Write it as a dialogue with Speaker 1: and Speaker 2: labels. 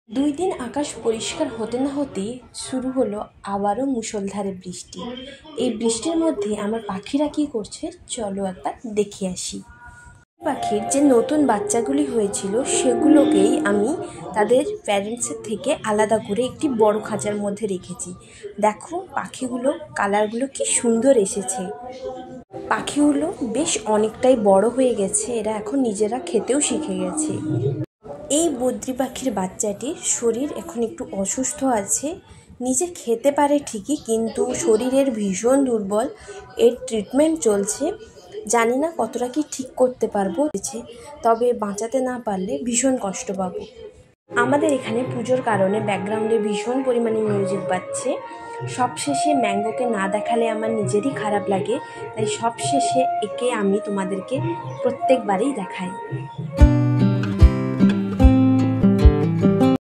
Speaker 1: দুই দিন আকাশ পরিষ্কার হতে না হতেই শুরু হলো আবারও মুষলধারে বৃষ্টি। এই বৃষ্টির মধ্যে আমার পাখিরা কী করছে চলো একবার দেখে আসি। পাখির যে নতুন বাচ্চাগুলি হয়েছিল সেগুলোকেই আমি তাদের প্যারেন্টসের থেকে আলাদা করে একটি বড় খাঁচার মধ্যে রেখেছি। দেখো পাখিগুলো কালারগুলো কি সুন্দর এসেছে। পাখিগুলো বেশ অনেকটাই বড় হয়ে গেছে, এরা এখন নিজেরা খেতেও শিখে গেছে। এই বদ্রি পাখির বাচ্চাটির শরীর এখন একটু অসুস্থ আছে, নিজে খেতে পারে ঠিকই কিন্তু শরীরের ভীষণ দুর্বল। এর ট্রিটমেন্ট চলছে, জানি না কতটা কি ঠিক করতে পারবো, তবে বাঁচাতে না পারলে ভীষণ কষ্ট পাবো। আমাদের এখানে পুজোর কারণে ব্যাকগ্রাউন্ডে ভীষণ পরিমাণে মিউজিক বাজছে। সবশেষে ম্যাঙ্গোকে না দেখালে আমার নিজেরই খারাপ লাগে, তাই সবশেষে একে আমি তোমাদেরকে প্রত্যেকবারেই দেখাই।